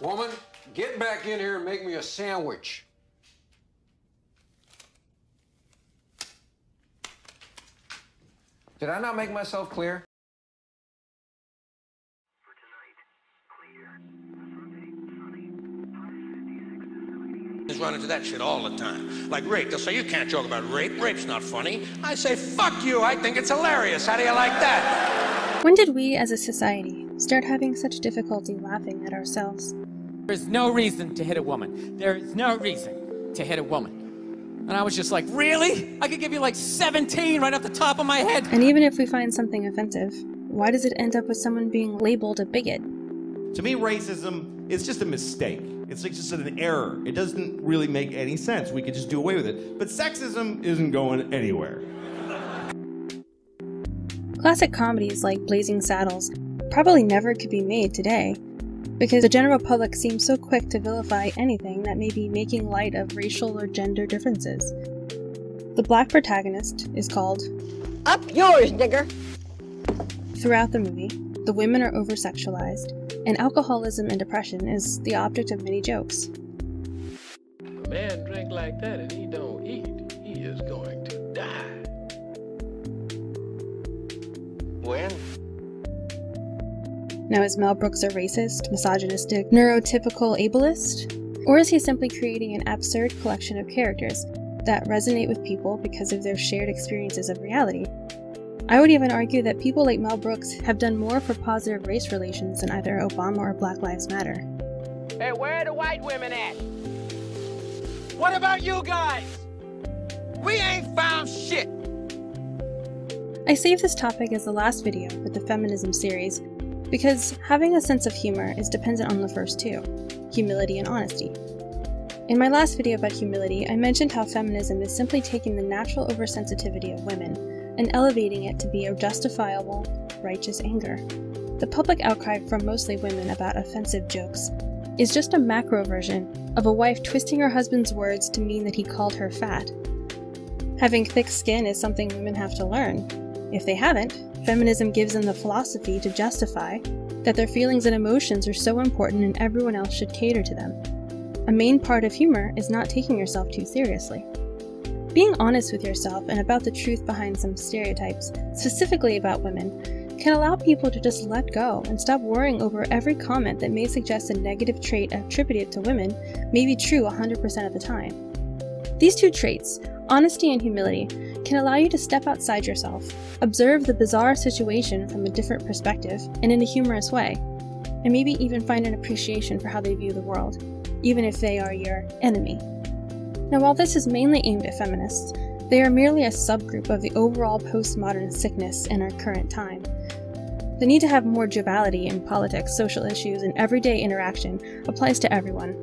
Woman, get back in here and make me a sandwich. Did I not make myself clear? Just run into that shit all the time. Like rape. They'll say, you can't joke about rape. Rape's not funny. I say, fuck you. I think it's hilarious. How do you like that? When did we as a society start having such difficulty laughing at ourselves? There's no reason to hit a woman. There is no reason to hit a woman. And I was just like, really? I could give you like 17 right off the top of my head. And even if we find something offensive, why does it end up with someone being labeled a bigot? To me, racism is just a mistake. It's like just an error. It doesn't really make any sense. We could just do away with it. But sexism isn't going anywhere. Classic comedies like Blazing Saddles probably never could be made today, because the general public seems so quick to vilify anything that may be making light of racial or gender differences. The black protagonist is called Up yours, nigger! Throughout the movie, the women are over-sexualized, and alcoholism and depression is the object of many jokes. A man drink like that and he don't eat, he is going to die. When? Now, is Mel Brooks a racist, misogynistic, neurotypical ableist? Or is he simply creating an absurd collection of characters that resonate with people because of their shared experiences of reality? I would even argue that people like Mel Brooks have done more for positive race relations than either Obama or Black Lives Matter. Hey, where are the white women at? What about you guys? We ain't found shit. I saved this topic as the last video with the Feminism series because having a sense of humor is dependent on the first two, humility and honesty. In my last video about humility, I mentioned how feminism is simply taking the natural oversensitivity of women and elevating it to be a justifiable, righteous anger. The public outcry from mostly women about offensive jokes is just a macro version of a wife twisting her husband's words to mean that he called her fat. Having thick skin is something women have to learn. If they haven't, feminism gives them the philosophy to justify that their feelings and emotions are so important and everyone else should cater to them. A main part of humor is not taking yourself too seriously. Being honest with yourself and about the truth behind some stereotypes, specifically about women, can allow people to just let go and stop worrying over every comment that may suggest a negative trait attributed to women may be true 100% of the time. These two traits, honesty and humility, can allow you to step outside yourself, observe the bizarre situation from a different perspective and in a humorous way, and maybe even find an appreciation for how they view the world, even if they are your enemy. Now, while this is mainly aimed at feminists, they are merely a subgroup of the overall postmodern sickness in our current time. The need to have more joviality in politics, social issues, and everyday interaction applies to everyone.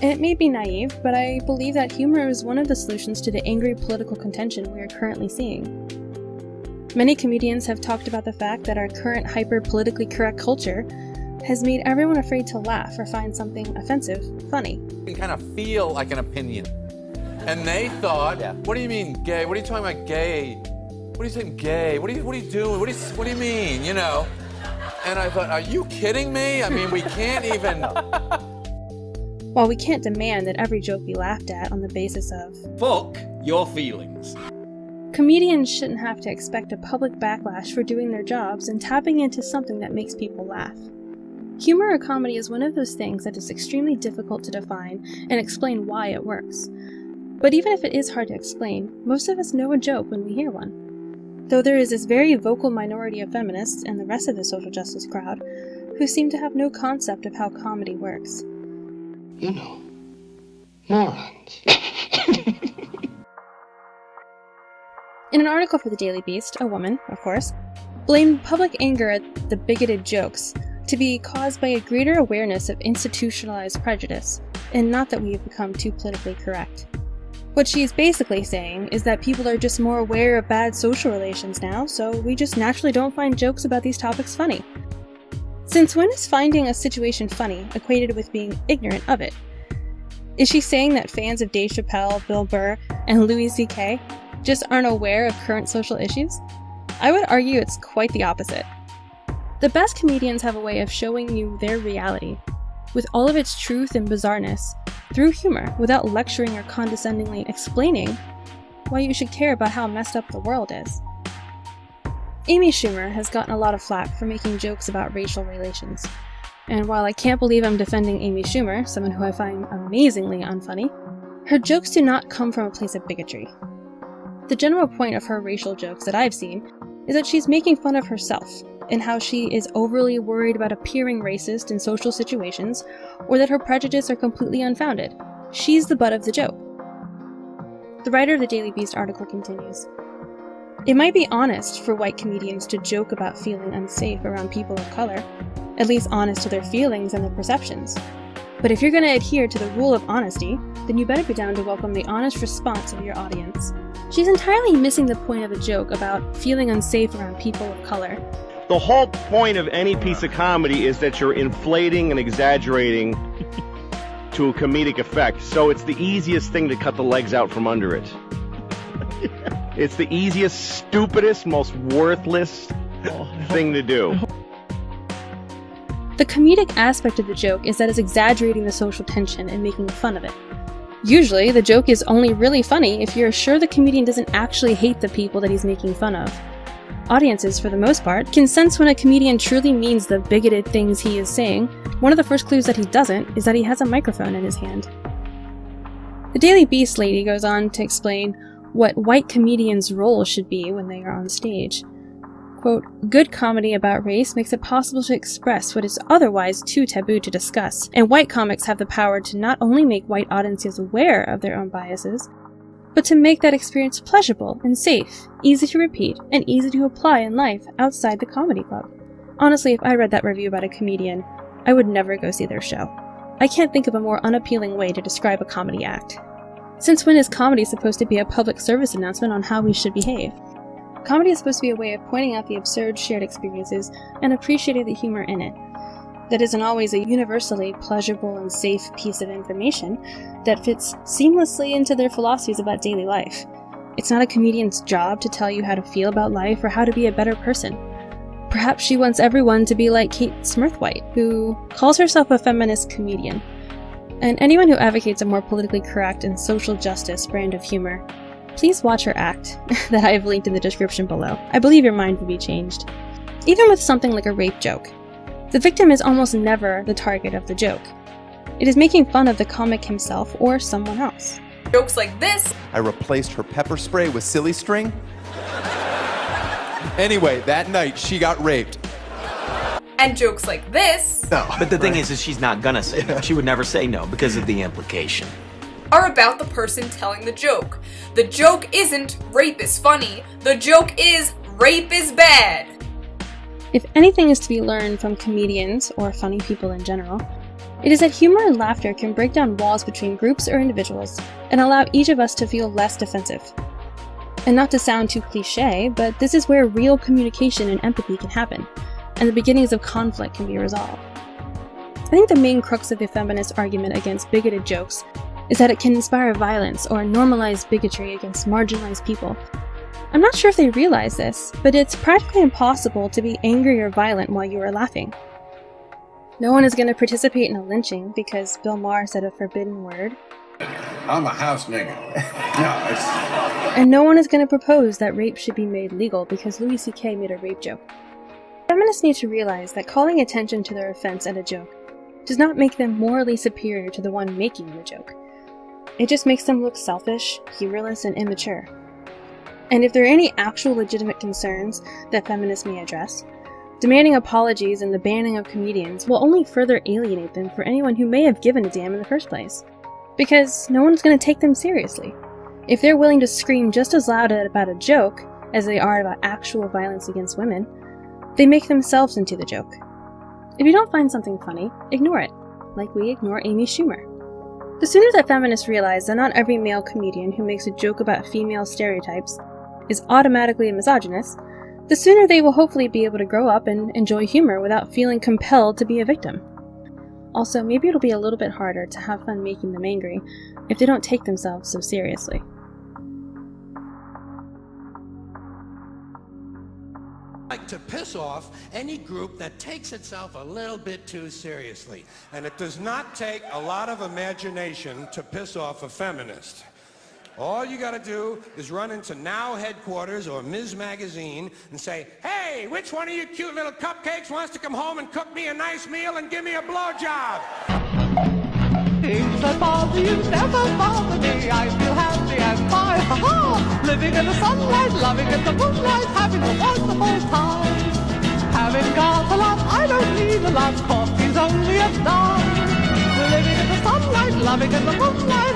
And it may be naive, but I believe that humor is one of the solutions to the angry political contention we are currently seeing. Many comedians have talked about the fact that our current hyper-politically correct culture has made everyone afraid to laugh or find something offensive funny. You can kind of feel like an opinion. And they thought, what do you mean gay? What are you talking about gay? What are you saying gay? What are you doing? What do you mean, you know? And I thought, are you kidding me? I mean, we can't even... While we can't demand that every joke be laughed at on the basis of Fuck your feelings. comedians shouldn't have to expect a public backlash for doing their jobs and tapping into something that makes people laugh. Humor or comedy is one of those things that is extremely difficult to define and explain why it works. But even if it is hard to explain, most of us know a joke when we hear one. Though there is this very vocal minority of feminists and the rest of the social justice crowd who seem to have no concept of how comedy works. You know, morons. In an article for the Daily Beast, a woman, of course, blamed public anger at the bigoted jokes to be caused by a greater awareness of institutionalized prejudice, and not that we have become too politically correct. What she's basically saying is that people are just more aware of bad social relations now, so we just naturally don't find jokes about these topics funny. Since when is finding a situation funny equated with being ignorant of it? Is she saying that fans of Dave Chappelle, Bill Burr, and Louis C.K. just aren't aware of current social issues? I would argue it's quite the opposite. The best comedians have a way of showing you their reality, with all of its truth and bizarreness, through humor, without lecturing or condescendingly explaining why you should care about how messed up the world is. Amy Schumer has gotten a lot of flack for making jokes about racial relations. And while I can't believe I'm defending Amy Schumer, someone who I find amazingly unfunny, her jokes do not come from a place of bigotry. The general point of her racial jokes that I've seen is that she's making fun of herself, and how she is overly worried about appearing racist in social situations, or that her prejudices are completely unfounded. She's the butt of the joke. The writer of the Daily Beast article continues, "It might be honest for white comedians to joke about feeling unsafe around people of color, at least honest to their feelings and their perceptions. But if you're going to adhere to the rule of honesty, then you better be down to welcome the honest response of your audience." She's entirely missing the point of a joke about feeling unsafe around people of color. The whole point of any piece of comedy is that you're inflating and exaggerating to a comedic effect. So it's the easiest thing to cut the legs out from under it. It's the easiest, stupidest, most worthless thing to do. The comedic aspect of the joke is that it's exaggerating the social tension and making fun of it. Usually, the joke is only really funny if you're sure the comedian doesn't actually hate the people that he's making fun of. Audiences, for the most part, can sense when a comedian truly means the bigoted things he is saying. One of the first clues that he doesn't is that he has a microphone in his hand. The Daily Beast lady goes on to explain what white comedians' role should be when they are on stage. Quote, "Good comedy about race makes it possible to express what is otherwise too taboo to discuss, and white comics have the power to not only make white audiences aware of their own biases, but to make that experience pleasurable and safe, easy to repeat, and easy to apply in life outside the comedy club." Honestly, if I read that review about a comedian, I would never go see their show. I can't think of a more unappealing way to describe a comedy act. Since when is comedy supposed to be a public service announcement on how we should behave? Comedy is supposed to be a way of pointing out the absurd shared experiences and appreciating the humor in it. That isn't always a universally pleasurable and safe piece of information that fits seamlessly into their philosophies about daily life. It's not a comedian's job to tell you how to feel about life or how to be a better person. Perhaps she wants everyone to be like Kate Smurthwaite, who calls herself a feminist comedian. And anyone who advocates a more politically correct and social justice brand of humor, please watch her act that I have linked in the description below. I believe your mind will be changed. Even with something like a rape joke, the victim is almost never the target of the joke. It is making fun of the comic himself or someone else. Jokes like this. I replaced her pepper spray with silly string. Anyway, that night she got raped. And jokes like this. No. But the thing is she's not gonna say no. She would never say no because of the implication. Are about the person telling the joke. The joke isn't rape is funny. The joke is rape is bad. If anything is to be learned from comedians, or funny people in general, it is that humor and laughter can break down walls between groups or individuals, and allow each of us to feel less defensive. And not to sound too cliche, but this is where real communication and empathy can happen, and the beginnings of conflict can be resolved. I think the main crux of the feminist argument against bigoted jokes is that it can inspire violence or normalize bigotry against marginalized people. I'm not sure if they realize this, but it's practically impossible to be angry or violent while you are laughing. No one is going to participate in a lynching because Bill Maher said a forbidden word. I'm a house nigga. And no one is going to propose that rape should be made legal because Louis C.K. made a rape joke. Feminists need to realize that calling attention to their offense at a joke does not make them morally superior to the one making the joke. It just makes them look selfish, humorless, and immature. And if there are any actual legitimate concerns that feminists may address, demanding apologies and the banning of comedians will only further alienate them for anyone who may have given a damn in the first place. Because no one's going to take them seriously. If they're willing to scream just as loud about a joke as they are about actual violence against women, they make themselves into the joke. If you don't find something funny, ignore it, like we ignore Amy Schumer. The sooner that feminists realize that not every male comedian who makes a joke about female stereotypes is automatically a misogynist, the sooner they will hopefully be able to grow up and enjoy humor without feeling compelled to be a victim. Also, maybe it'll be a little bit harder to have fun making them angry if they don't take themselves so seriously. like to piss off any group that takes itself a little bit too seriously. And it does not take a lot of imagination to piss off a feminist. All you gotta do is run into Now Headquarters or Ms. Magazine and say, hey, which one of you cute little cupcakes wants to come home and cook me a nice meal and give me a blowjob? Things that bother you never bother me. I feel happy and fine, ha-ha! Living in the sunlight, loving in the moonlight, having a wonderful time. Having got a lot, I don't need a lot, coffee's only a dime. Living in the sunlight, loving in the moonlight,